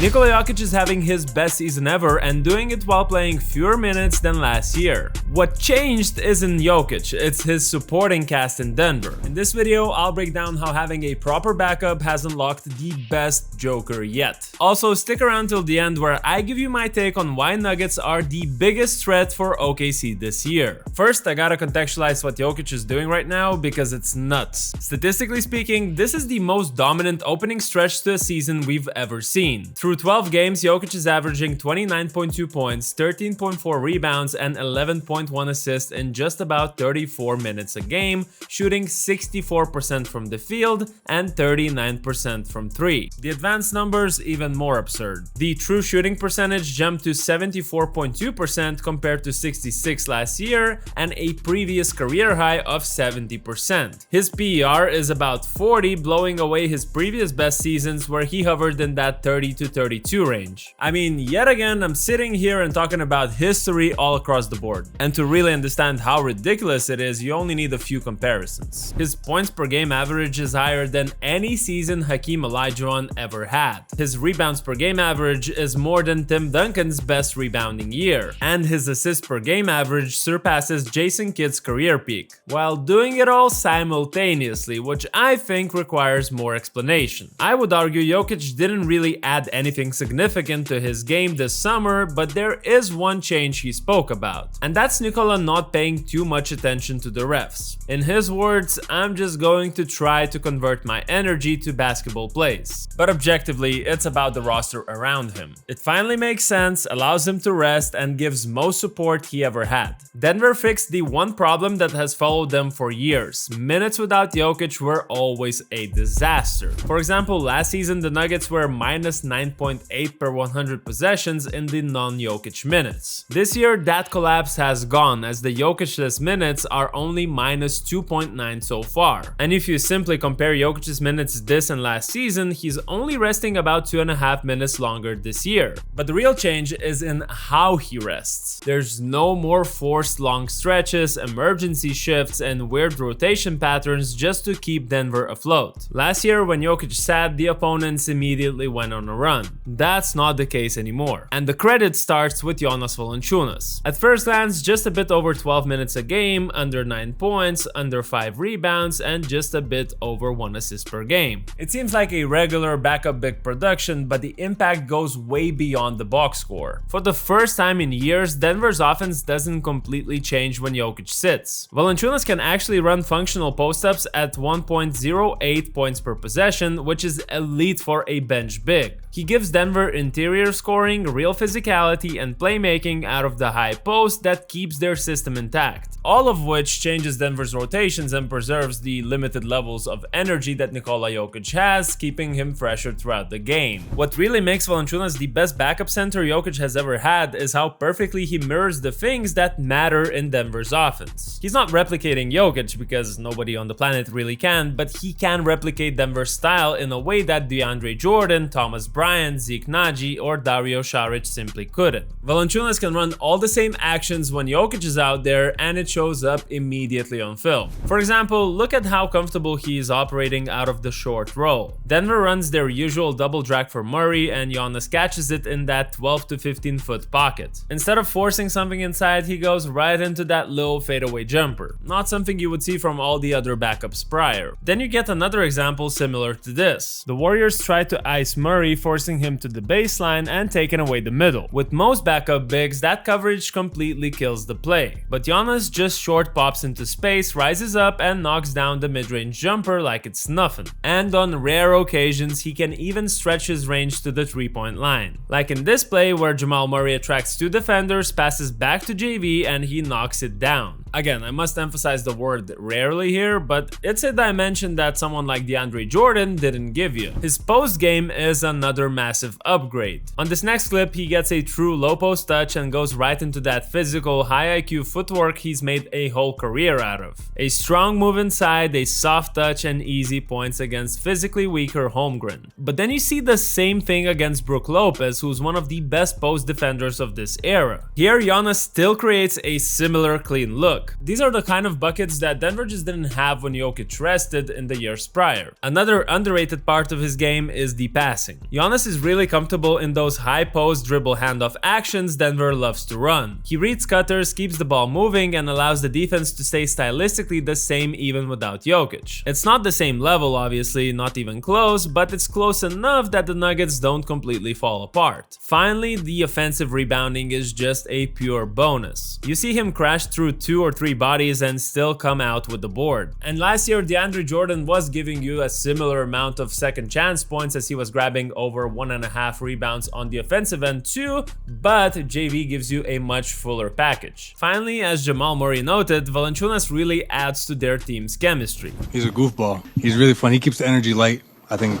Nikola Jokic is having his best season ever and doing it while playing fewer minutes than last year. What changed isn't Jokic, it's his supporting cast in Denver. In this video, I'll break down how having a proper backup has unlocked the best Joker yet. Also, stick around till the end where I give you my take on why Nuggets are the biggest threat for OKC this year. First, I gotta contextualize what Jokic is doing right now because it's nuts. Statistically speaking, this is the most dominant opening stretch to a season we've ever seen. Through 12 games, Jokic is averaging 29.2 points, 13.4 rebounds, and 11.1 assists in just about 34 minutes a game, shooting 64% from the field and 39% from 3. The advanced numbers even more absurd. The true shooting percentage jumped to 74.2% compared to 66 last year and a previous career high of 70%. His PER is about 40, blowing away his previous best seasons where he hovered in that 30 to 32 range. I mean, yet again, I'm sitting here and talking about history all across the board. And to really understand how ridiculous it is, you only need a few comparisons. His points per game average is higher than any season Hakeem Olajuwon ever had. His rebounds per game average is more than Tim Duncan's best rebounding year. And his assists per game average surpasses Jason Kidd's career peak, while doing it all simultaneously, which I think requires more explanation. I would argue Jokic didn't really add anything significant to his game this summer, but there is one change he spoke about, and that's Nikola not paying too much attention to the refs. In his words, "I'm just going to try to convert my energy to basketball plays." But objectively, it's about the roster around him. It finally makes sense, allows him to rest, and gives most support he ever had. Denver fixed the one problem that has followed them for years. Minutes without Jokic were always a disaster. For example, last season the Nuggets were minus 9.8 per 100 possessions in the non-Jokic minutes. This year that collapse has gone, as the Jokic-less minutes are only minus 2.9 so far. And if you simply compare Jokic's minutes this and last season, he's only resting about 2.5 minutes longer this year. But the real change is in how he rests. There's no more forced long stretches, emergency shifts, and weird rotation patterns just to keep Denver afloat. Last year when Jokic sat, the opponents immediately went on a run. That's not the case anymore. And the credit starts with Jonas Valanciunas. At first glance, just a bit over 12 minutes a game, under 9 points, under 5 rebounds, and just a bit over 1 assist per game. It seems like a regular backup big production, but the impact goes way beyond the box score. For the first time in years, Denver's offense doesn't completely change when Jokic sits. Valanciunas can actually run functional post-ups at 1.08 points per possession, which is elite for a bench big. He gives Denver interior scoring, real physicality, and playmaking out of the high post that keeps their system intact. All of which changes Denver's rotations and preserves the limited levels of energy that Nikola Jokic has, keeping him fresher throughout the game. What really makes Valanciunas the best backup center Jokic has ever had is how perfectly he mirrors the things that matter in Denver's offense. He's not replicating Jokic because nobody on the planet really can, but he can replicate Denver's style in a way that DeAndre Jordan, Thomas Bryant, Zeke Naji, or Dario Saric simply couldn't. Valanciunas can run all the same actions when Jokic is out there, and it shows up immediately on film. For example, look at how comfortable he is operating out of the short roll. Denver runs their usual double drag for Murray, and Jonas catches it in that 12 to 15 foot pocket. Instead of forcing something inside, he goes right into that little fadeaway jumper. Not something you would see from all the other backups prior. Then you get another example similar to this. The Warriors tried to ice Murray, forcing him to the baseline and taking away the middle. With most backup bigs, that coverage completely kills the play. But Jonas just short pops into space, rises up, and knocks down the mid-range jumper like it's nothing. And on rare occasions, he can even stretch his range to the 3-point line. Like in this play where Jamal Murray attracts 2 defenders, passes back to JV, and he knocks it down. Again, I must emphasize the word rarely here, but it's a dimension that someone like DeAndre Jordan didn't give you. His post game is another massive upgrade. On this next clip, he gets a true low post touch and goes right into that physical, high IQ footwork he's made a whole career out of. A strong move inside, a soft touch, and easy points against physically weaker Holmgren. But then you see the same thing against Brook Lopez, who's one of the best post defenders of this era. Here, Jonas still creates a similar clean look. look. These are the kind of buckets that Denver just didn't have when Jokic rested in the years prior. Another underrated part of his game is the passing. Jonas is really comfortable in those high post dribble handoff actions Denver loves to run. He reads cutters, keeps the ball moving, and allows the defense to stay stylistically the same even without Jokic. It's not the same level, obviously, not even close, but it's close enough that the Nuggets don't completely fall apart. Finally, the offensive rebounding is just a pure bonus. You see him crash through 2 or 3 bodies and still come out with the board. And last year, DeAndre Jordan was giving you a similar amount of second chance points as he was grabbing over 1.5 rebounds on the offensive end too, but JV gives you a much fuller package. Finally, as Jamal Murray noted, Valanciunas really adds to their team's chemistry. He's a goofball. He's really fun. He keeps the energy light. I think,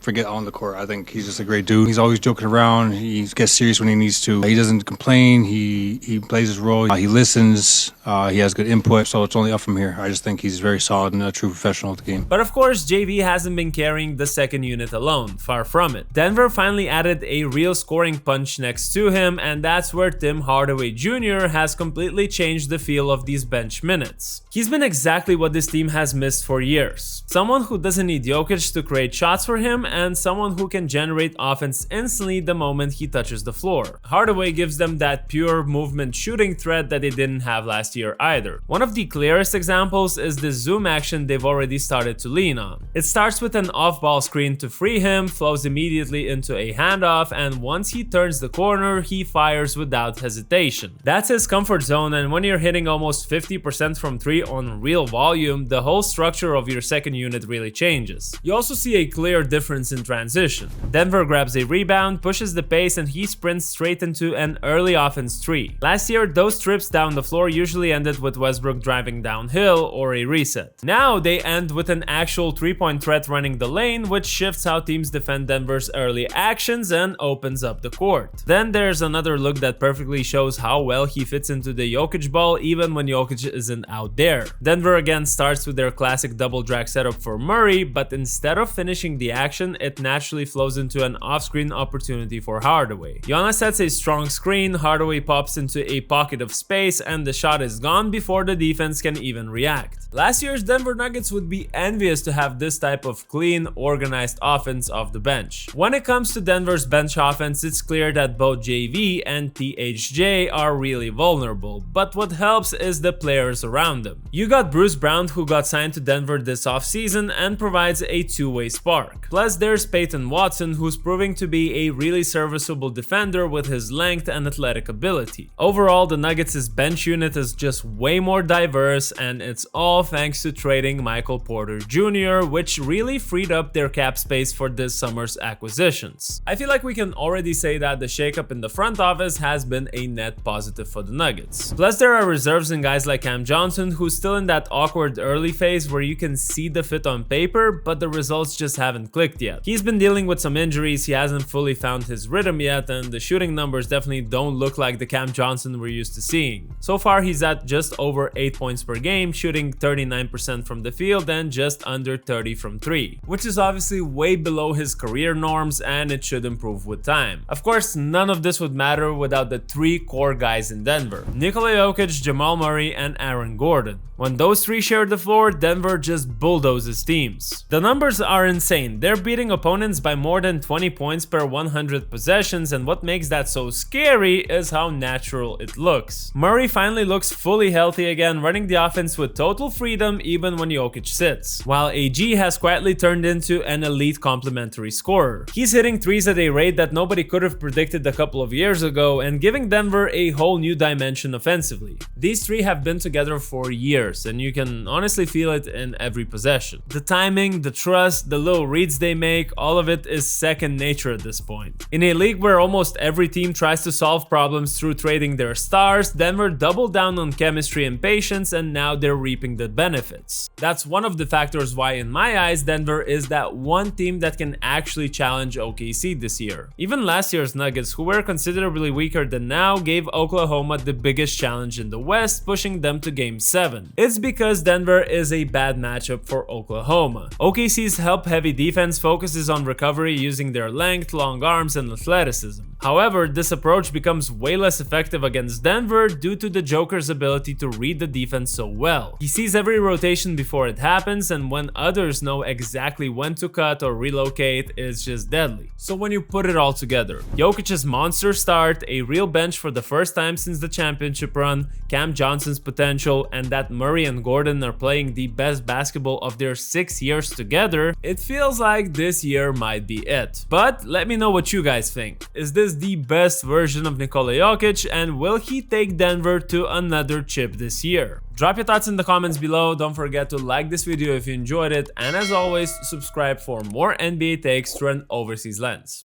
forget on the court. I think he's just a great dude. He's always joking around. He gets serious when he needs to. He doesn't complain. He plays his role. He listens. He has good input. So it's only up from here. I just think he's very solid and a true professional at the game. But of course, JV hasn't been carrying the second unit alone. Far from it. Denver finally added a real scoring punch next to him, and that's where Tim Hardaway Jr. has completely changed the feel of these bench minutes. He's been exactly what this team has missed for years. Someone who doesn't need Jokic to create shots for him, and someone who can generate offense instantly the moment he touches the floor. Hardaway gives them that pure movement shooting threat that they didn't have last year either. One of the clearest examples is the zoom action they've already started to lean on. It starts with an off-ball screen to free him, flows immediately into a handoff, and once he turns the corner, he fires without hesitation. That's his comfort zone, and when you're hitting almost 50% from 3 on real volume, the whole structure of your second unit really changes. You also see a clear difference in transition. Denver grabs a rebound, pushes the pace, and he sprints straight into an early offense 3. Last year, those trips down the floor usually ended with Westbrook driving downhill or a reset. Now they end with an actual 3-point threat running the lane, which shifts how teams defend Denver's early actions and opens up the court. Then there's another look that perfectly shows how well he fits into the Jokic ball even when Jokic isn't out there. Denver again starts with their classic double drag setup for Murray, but instead of finishing the action, it naturally flows into an off-screen opportunity for Hardaway. Jonas sets a strong screen, Hardaway pops into a pocket of space, and the shot is gone before the defense can even react. Last year's Denver Nuggets would be envious to have this type of clean, organized offense off the bench. When it comes to Denver's bench offense, it's clear that both JV and THJ are really vulnerable, but what helps is the players around them. You got Bruce Brown, who got signed to Denver this offseason and provides a two-way spark. Plus there's Peyton Watson, who's proving to be a really serviceable defender with his length and athletic ability. Overall, the Nuggets' bench unit is just way more diverse, and it's all thanks to trading Michael Porter Jr., which really freed up their cap space for this summer's acquisitions. I feel like we can already say that the shakeup in the front office has been a net positive for the Nuggets. Plus there are reserves in guys like Cam Johnson, who's still in that awkward early phase where you can see the fit on paper, but the results just haven't clicked yet. He's been dealing with some injuries, he hasn't fully found his rhythm yet, and the shooting numbers definitely don't look like the Cam Johnson we're used to seeing. So far he's at just over 8 points per game, shooting 39% from the field and just under 30 from 3, which is obviously way below his career norms, and it should improve with time. Of course, none of this would matter without the 3 core guys in Denver: Nikola Jokic, Jamal Murray, and Aaron Gordon. When those 3 share the floor, Denver just bulldozes teams. The numbers are insane. They're beating opponents by more than 20 points per 100 possessions, and what makes that so scary is how natural it looks. Murray finally looks fully healthy again, running the offense with total freedom even when Jokic sits, while AG has quietly turned into an elite complementary scorer. He's hitting threes at a rate that nobody could have predicted a couple of years ago and giving Denver a whole new dimension offensively. These 3 have been together for years, and you can honestly feel it in every possession. The timing, the trust, the little reads they make, all of it is second nature at this point. In a league where almost every team tries to solve problems through trading their stars, Denver doubled down on chemistry and patience, and now they're reaping the benefits. That's one of the factors why, in my eyes, Denver is that one team that can actually challenge OKC this year. Even last year's Nuggets, who were considerably weaker than now, gave Oklahoma the biggest challenge in the West, pushing them to Game 7. It's because Denver is a bad matchup for Oklahoma. OKC's help-heavy defense focuses on recovery using their length, long arms, and athleticism. However, this approach becomes way less effective against Denver due to the Joker's ability to read the defense so well. He sees every rotation before it happens, and when others know exactly when to cut or relocate, it's just deadly. So when you put it all together, Jokic's monster start, a real bench for the first time since the championship run, Cam Johnson's potential, and that Murray and Gordon are playing the best basketball of their 6 years together, it feels like this year might be it. But let me know what you guys think. Is this the best version of Nikola Jokic, and will he take Denver to another chip this year? Drop your thoughts in the comments below. Don't forget to like this video if you enjoyed it, and as always, subscribe for more NBA takes through an overseas lens.